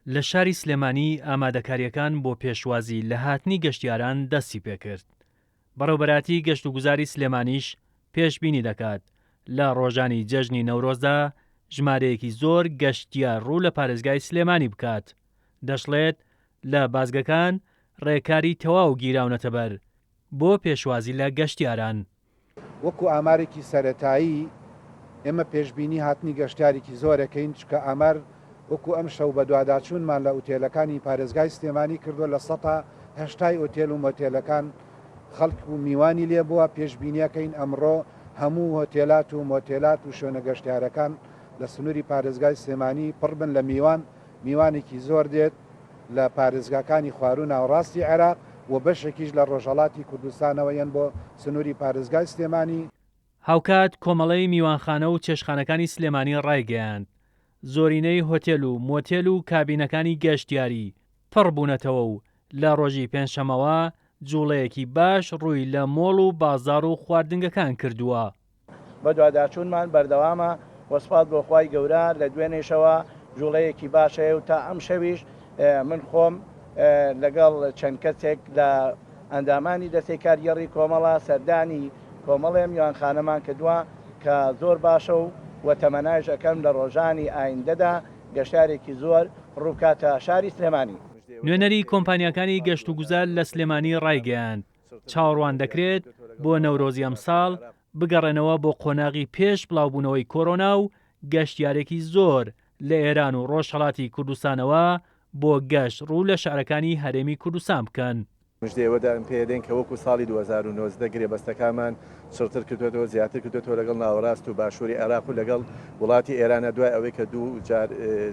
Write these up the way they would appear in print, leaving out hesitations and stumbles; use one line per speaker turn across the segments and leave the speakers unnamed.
لە شاری سلێمانی ئامادەکاریەکان بۆ پێشوازی لە هاتنی گەشتیاران دەستی پێکرد. بەڕێوەبەراتی گەشت و گوزاری سلێمانیش پێشبینی دەکات لە ڕۆژانی جەژنی نەورۆزدا ژمارەیەکی زۆر گەشتیار ڕوو لە پارێزگای سلێمانی بکات. دەشڵێت لە بازگەکان ڕێکاری تەواو گیراونەتە بەر بۆ پێشوازی لە گەشتیاران.
وەکو ئامارێکی سەرەتایی ئێمە پێشبینی هاتنی گەشتارێکی زۆرەکەین چکە ئامار وەکو ئەم شەو بە دوواداچوونمان لە ئوتێلەکانی پارێزگای سلێمانی کردو لە ١٨ ئۆتێل و مۆتێلەکان خەڵک و میوانی لێ بووە. پێشبینیەکەین ئەمڕۆ هەموو هۆتێلات و مۆتێلات و شوێنە گەشتیارەکان لە سنووری پارێزگای سلێمانی پڕ بن لە میوانێکی زۆر دێت لە پارێزگاکانی خوار و ناوەڕاستی عێراق و بەشێکیش لە ڕۆژهەڵاتی کوردستانەوە یەن بۆ سنووری پارێزگای سلێمانی.
هاوکات کۆمەڵەی میوانخانە و چێشخانەکانی سلێمانی ڕایگەیاند زۆرینەی هۆتێل و مۆتێل و کابینەکانی گەشتیاری پڕ بوونەتەوە و لە ڕۆژی پێنجشەمەوە جوڵەیەکی باش ڕووی لە مۆڵ و بازاڕ و خواردنگەکان کردووە.
بە دوواداچوونمان بەردەوامە وەسپات بۆ خوای گەورە لە دوێنێشەوە جوڵەیەکی باشەیە و تا ئەم شەویش من خۆم لەگەڵ چەند کەسێک لە ئەندامانی دەستەی کاریگەڕی کۆمەڵە سەردانی کۆمەڵێ میوانخانەمان کردووە کە زۆر باشە و تەمەناش ئەەکەم لە ڕۆژانی ئایندەدا گەشتارێکی زۆر ڕووکاتە شاری سلێمانی.
نوێنەری کۆمپانیەکانی گەشت و گوزار لە سلێمانی ڕایگەیاند چاوەڕوان دەکرێت بۆ نەورۆزی ئەمساڵ بگەڕێنەوە بۆ قۆناغی پێش بڵاوبوونەوەی کۆرۆنا و گەشتیارێکی زۆر لە ئێران و ڕۆژهەڵاتی کوردستانەوە بۆ گەشت ڕوو لە شارەکانی هەرێمی کوردستان بکەن.
مژدەوەدان پێدەین کە وەکو ساڵی 2009 گرێبەستەکانمان شڕتر کردوێتەوە زیاتر کردوێتەوە لەگەڵ ناوەڕاست و باشووری عێراق و لەگەڵ وڵاتی ئێرانە دوای ئەوەی کە دوو جار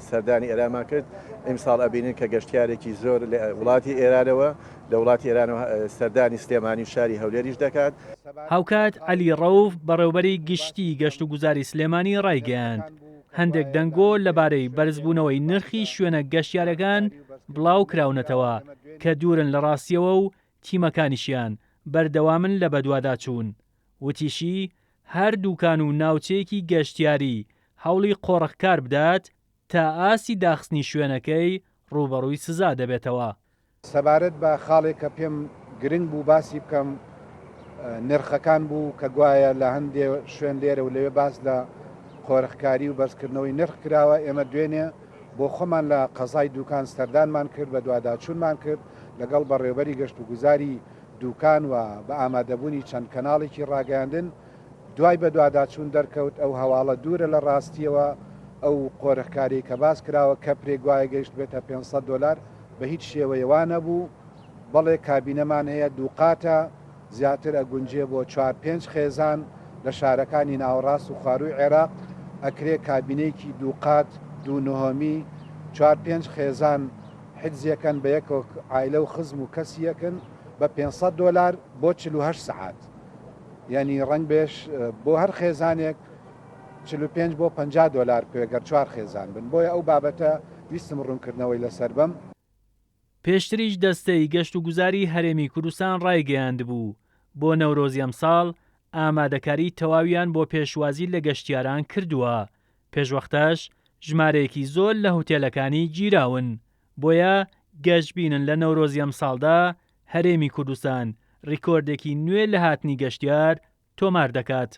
سەردانی ئێرامان کرد ئیمساڵ ئەبینن کە گەشتیارێکی زۆر لە وڵاتی ئێرانەوە لە وڵاتی ئێرانەوە سەردانی سلێمانی و شاری هەولێریش دەکات.
هاوکات عەلی ڕەوف بەڕێوەبەری گشتی گەشت و گوزاری سلێمانی ڕایگەیاند هەندێک دەنگۆ لەبارەی بەرزبوونەوەی نرخی شوێنە گەشتیارەکان بڵاو کراونەتەوە کە دوورن لە ڕاستیەوە و تیمەکانیشیان بەردەوامن لە بەدواداچوون. وتیشی هەر دووکان و ناوچەیەکی گەشتیاری هەوڵی قۆڕەخکار بدات تا ئاسی داخستنی شوێنەکەی ڕوبەڕووی سزا دەبێتەوە.
سەبارەت بە خاڵێک کە پێم گرنگ بوو باسی بکەم نرخەکان بوو کە گوایە لە هەندێک شوێن لێرە و لەوێ باس لە قۆڕەخکاری و بەرزکردنەوەی نرخ کراوە. ئێمە دوێنێ بۆ خۆمان لە قەزای دوکان سەردانمان کرد بە دوواداچوونمان کرد لەگەڵ بەڕێوەبەری گەشت و گوزاری دوکان و بە ئامادەبوونی چەند کەناڵێکی ڕاگەاندن. دوای بە دوواداچوون دەرکەوت ئەو هەواڵە دوورە لە ڕاستیەوە ئەو قۆڕەخکاری کە باس کراوە کە پرێگوایە گەیشت بێتە $500 بە هیچ شێوەیەوانە بوو. بەڵێ کابینەمان هەیە دووقاتە زیاتر ئەگونجێ بۆ 4-5 خێزان لە شارەکانی ناوەڕاست و خواروی عێراق ئەکرێ کابینەیەکی دووقات دوونهۆمی 4-5 خێزان حجزیەکەن بە یەک عایلە و خزم و کەسیەکن بە $500 بۆ 48 سعات. یعنی ڕنگ بێش بۆ هەر خێزانێک 45 بۆ $50 پێگەر 4 خێزان بن. بۆیە ئەو بابەتە ویستم ڕوونکردنەوەی لەسەر بم.
پێشتریش دەستەی گەشت و گوزاری هەرێمی کوردستان ڕایگەیاند بوو بۆ نەورۆزی ئەمساڵ ئامادەکاری تەواویان بۆ پێشوازی لە گەشتیاران کردووە. پێشوەختەش ژمارەیەکی زۆر لە هۆتێلەکانی گیراون. بۆیە گەشتبینن لە نەورۆزی ئەمساڵدا هەرێمی کوردستان ڕیکۆردێکی نوێ لە هاتنی گەشتیار تۆمار دەکات.